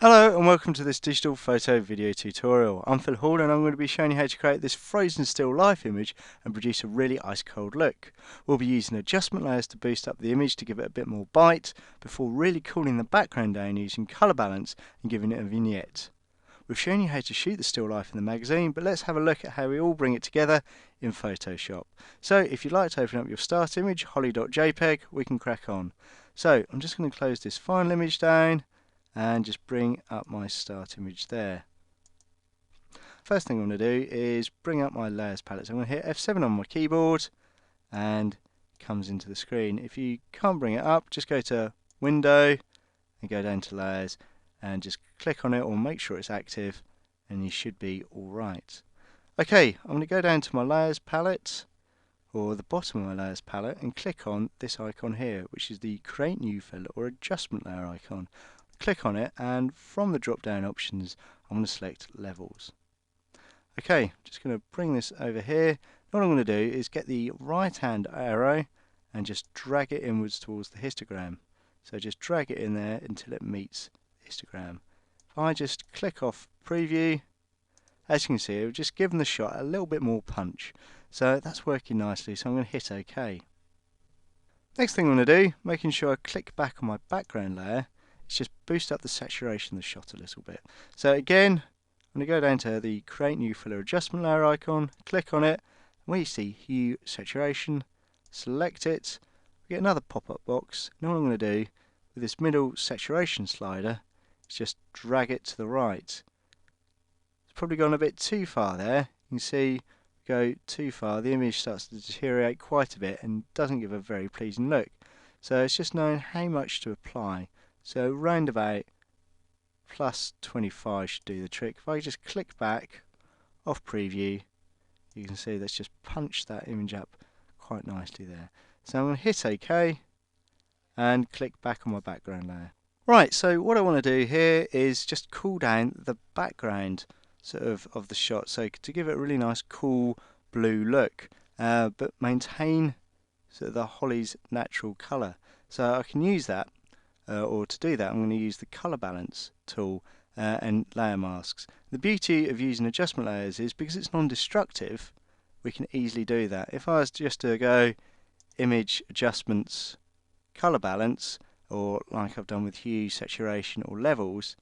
Hello and welcome to this digital photo video tutorial. I'm Phil Hall and I'm going to be showing you how to create this frozen still life image and produce a really ice cold look. We'll be using adjustment layers to boost up the image to give it a bit more bite before really cooling the background down using colour balance and giving it a vignette. We've shown you how to shoot the still life in the magazine, but let's have a look at how we all bring it together in Photoshop. So if you'd like to open up your start image, holly.jpg, we can crack on. So I'm just going to close this final image down and just bring up my start image there. First thing I'm going to do is bring up my layers palette. So I'm going to hit F7 on my keyboard and it comes into the screen. If you can't bring it up, just go to Window and go down to Layers and just click on it or make sure it's active and you should be alright. Okay, I'm going to go down to my layers palette or the bottom of my layers palette and click on this icon here, which is the create new filter or adjustment layer icon. Click on it and from the drop down options I'm going to select levels. Okay, just going to bring this over here. What I'm going to do is get the right hand arrow and just drag it inwards towards the histogram. So just drag it in there until it meets the histogram. If I just click off preview, as you can see, I've just given the shot a little bit more punch. So that's working nicely, so I'm going to hit OK. Next thing I'm going to do, making sure I click back on my background layer, is just boost up the saturation of the shot a little bit. So again, I'm going to go down to the create new filler adjustment layer icon, click on it, and where you see hue saturation, select it, we get another pop-up box. Now what I'm going to do with this middle saturation slider is just drag it to the right. It's probably gone a bit too far there. You can see go too far, the image starts to deteriorate quite a bit and doesn't give a very pleasing look. So it's just knowing how much to apply. So round about plus 25 should do the trick. If I just click back off preview, you can see that's just punched that image up quite nicely there. So I'm going to hit OK and click back on my background layer. Right, so what I want to do here is just cool down the background of the shot, so to give it a really nice cool blue look, but maintain the holly's natural colour. So I can use that, or to do that I'm going to use the colour balance tool and layer masks. The beauty of using adjustment layers is because it's non-destructive, we can easily do that. If I was just to go image adjustments, colour balance, or like I've done with hue, saturation or levels,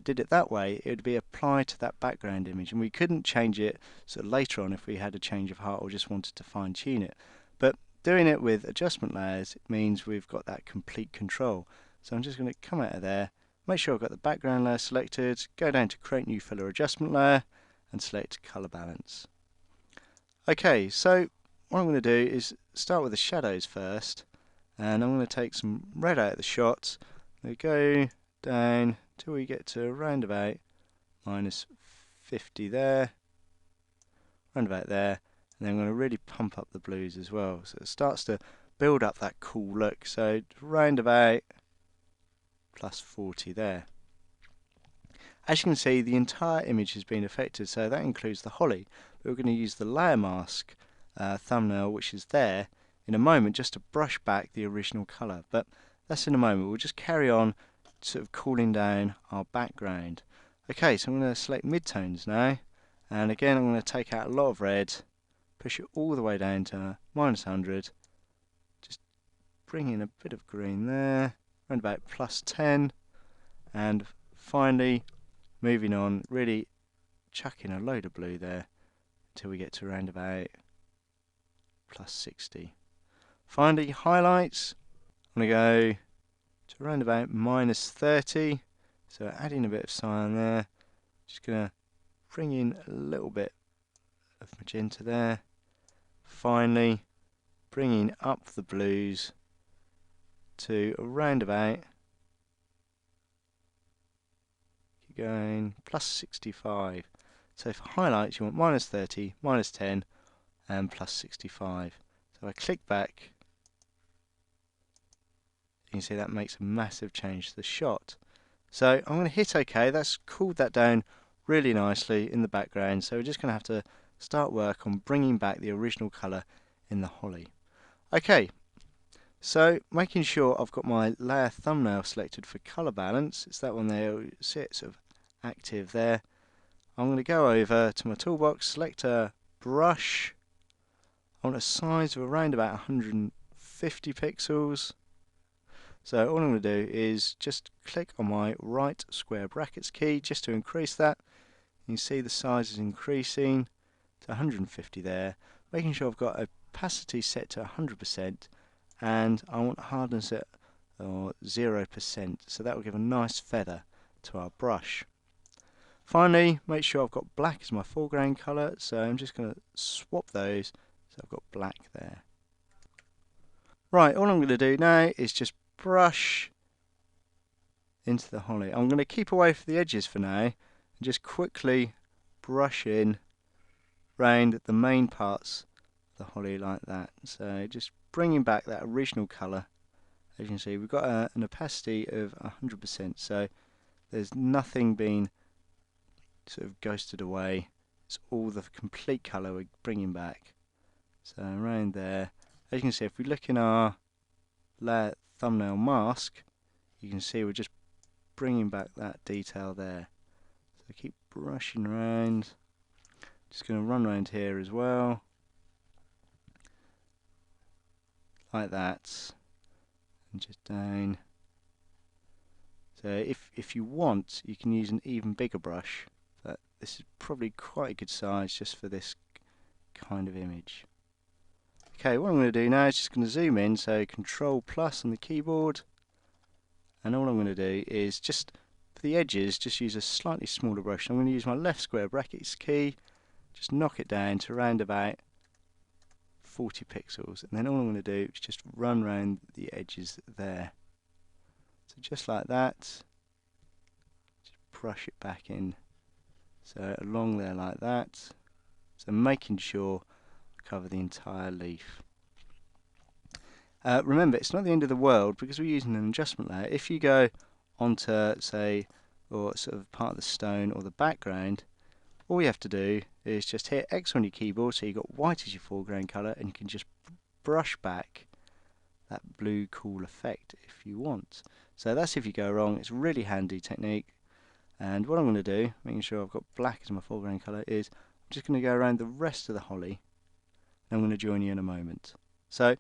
did it that way, it would be applied to that background image and we couldn't change it later on if we had a change of heart or just wanted to fine tune it. But doing it with adjustment layers, it means we've got that complete control. So I'm just going to come out of there, make sure I've got the background layer selected, go down to create new filler adjustment layer and select colour balance. Okay, so what I'm going to do is start with the shadows first, and I'm going to take some red out of the shot. I'm going to go down till we get to around about minus 50 there, around about there, and then I'm going to really pump up the blues as well, so it starts to build up that cool look. So round about plus 40 there. As you can see, the entire image has been affected, so that includes the holly. But we're going to use the layer mask thumbnail, which is there, in a moment just to brush back the original colour. But that's in a moment. We'll just carry on cooling down our background. Okay, so I'm going to select midtones now, and again I'm going to take out a lot of red, push it all the way down to minus 100, just bring in a bit of green there, around about plus 10, and finally moving on, really chucking a load of blue there until we get to around about plus 60. Finally, highlights, I'm going to go to around about minus 30, so adding a bit of cyan there, just going to bring in a little bit of magenta there. Finally, bringing up the blues to around about, keep going, plus 65. So for highlights you want minus 30, minus 10 and plus 65. So I click back, you can see that makes a massive change to the shot. So I'm going to hit OK. That's cooled that down really nicely in the background, so we're just going to have to start work on bringing back the original colour in the holly. Okay, So making sure I've got my layer thumbnail selected for colour balance, it's that one there, you see it sort of active there. I'm going to go over to my toolbox, select a brush. I want a size of around about 150 pixels. So all I'm going to do is just click on my right square brackets key just to increase that. You can see the size is increasing to 150 there, making sure I've got opacity set to 100%, and I want hardness at 0%, so that will give a nice feather to our brush. Finally, make sure I've got black as my foreground colour, so I'm just going to swap those so I've got black there. Right, all I'm going to do now is just brush into the holly. I'm going to keep away from the edges for now and just quickly brush in round the main parts of the holly like that. So just bringing back that original colour. As you can see, we've got an opacity of 100%, so there's nothing being sort of ghosted away. It's all the complete colour we're bringing back. So around there, as you can see, if we look in our layer thumbnail mask, you can see we're just bringing back that detail there. So keep brushing around. Just going to run around here as well, like that, and just down. So if you want, you can use an even bigger brush, but this is probably quite a good size just for this kind of image. Okay, what I'm going to do now is just going to zoom in, so Control plus on the keyboard, and all I'm going to do is just for the edges, just use a slightly smaller brush. I'm going to use my left square brackets key, just knock it down to around about 40 pixels, and then all I'm going to do is just run around the edges there. So just like that, just brush it back in, so along there like that, so making sure I cover the entire leaf. Remember, it's not the end of the world because we're using an adjustment layer. If you go onto, say, or sort of part of the stone or the background, all you have to do is just hit X on your keyboard, so you've got white as your foreground colour, and you can just brush back that blue cool effect if you want. So that's if you go wrong. It's a really handy technique. And what I'm going to do, making sure I've got black as my foreground colour, is I'm just going to go around the rest of the holly, and I'm going to join you in a moment. So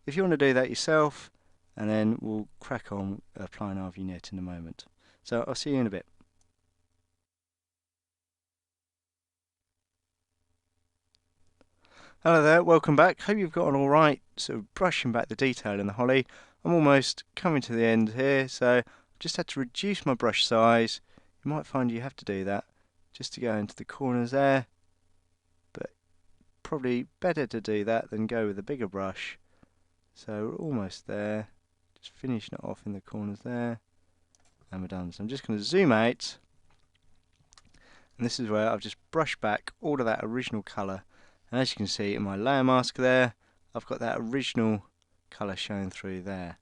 if you want to do that yourself, and then we'll crack on applying our vignette in a moment. So I'll see you in a bit. Hello there, welcome back. Hope you've got on alright, sort of brushing back the detail in the holly. I'm almost coming to the end here, so I've just had to reduce my brush size. You might find you have to do that just to go into the corners there, but probably better to do that than go with a bigger brush. So we're almost there, just finishing it off in the corners there, and we're done. So I'm just going to zoom out, and this is where I've just brushed back all of that original colour. And as you can see in my layer mask there, I've got that original colour showing through there.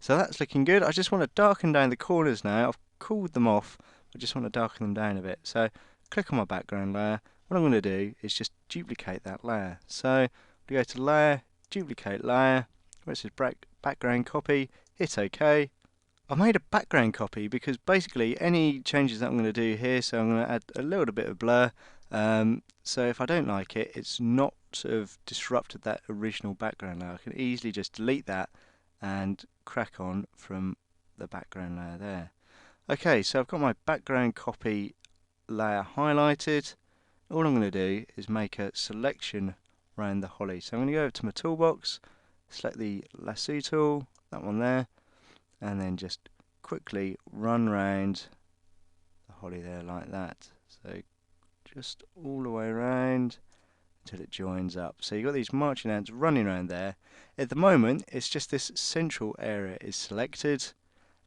So that's looking good. I just want to darken down the corners now. I've cooled them off. I just want to darken them down a bit. So click on my background layer. What I'm going to do is just duplicate that layer. So we go to Layer, Duplicate Layer, where it says Background Copy, hit OK. I've made a background copy because basically any changes that I'm going to do here, so I'm going to add a little bit of blur, so if I don't like it, it's not sort of disrupted that original background layer. I can easily just delete that and crack on from the background layer there. Okay, so I've got my background copy layer highlighted. All I'm going to do is make a selection around the holly. So I'm going to go over to my toolbox, select the lasso tool, that one there, and then just quickly run round the holly there like that. So just all the way around until it joins up. So you've got these marching ants running around there. At the moment, it's just this central area is selected,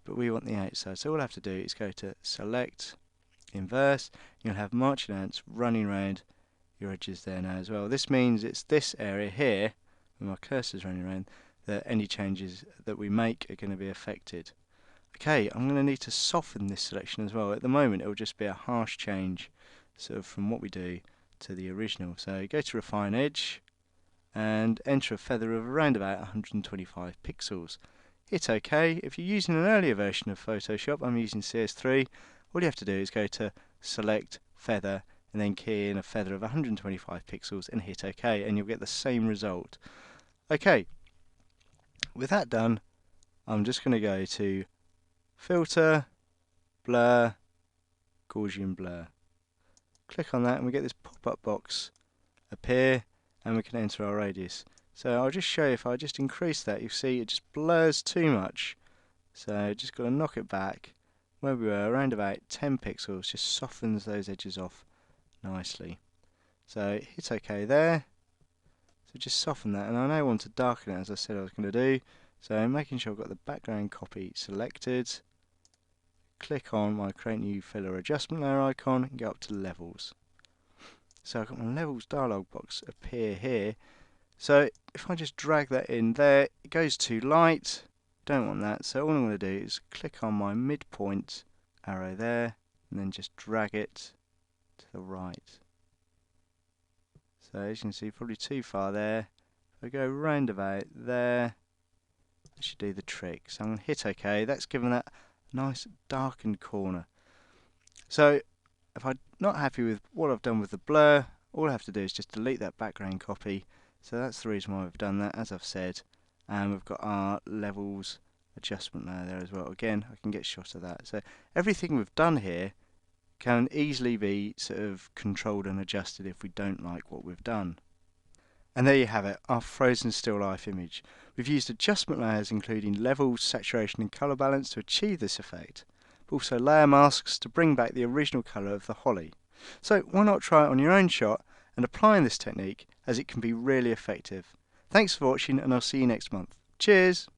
but we want the outside. So all I have to do is go to Select, Inverse. You'll have marching ants running around your edges there now as well. This means it's this area here, when my cursor's running around, that any changes that we make are going to be affected. Okay, I'm going to need to soften this selection as well. At the moment it will just be a harsh change sort of from what we do to the original. So go to Refine Edge, and enter a feather of around about 125 pixels. Hit OK. If you're using an earlier version of Photoshop, I'm using CS3, all you have to do is go to Select, Feather, and then key in a feather of 125 pixels and hit OK, and you'll get the same result. OK, with that done, I'm just going to go to Filter, Blur, Gaussian Blur. Click on that and we get this pop-up box appear, and we can enter our radius. So I'll just show you, if I just increase that, you'll see it just blurs too much. So just got to knock it back where we were, around about 10 pixels, just softens those edges off nicely. So hit OK there. So just soften that, and I now want to darken it as I said I was going to do. So making sure I've got the background copy selected. Click on my Create New Filler Adjustment Layer icon and go up to Levels. So I've got my Levels dialog box appear here. So if I just drag that in there, it goes too light. Don't want that. So all I'm going to do is click on my midpoint arrow there and then just drag it to the right. So as you can see, probably too far there. If I go round about there, that should do the trick. So I'm going to hit OK. That's given that nice darkened corner. So if I'm not happy with what I've done with the blur, all I have to do is just delete that background copy. So that's the reason why we've done that, as I've said. And we've got our levels adjustment layer there as well. Again, I can get a shot of that. So everything we've done here can easily be sort of controlled and adjusted if we don't like what we've done. And there you have it, our frozen still life image. We've used adjustment layers including levels, saturation and colour balance to achieve this effect, but also layer masks to bring back the original colour of the holly. So why not try it on your own shot and applying this technique, as it can be really effective. Thanks for watching, and I'll see you next month. Cheers!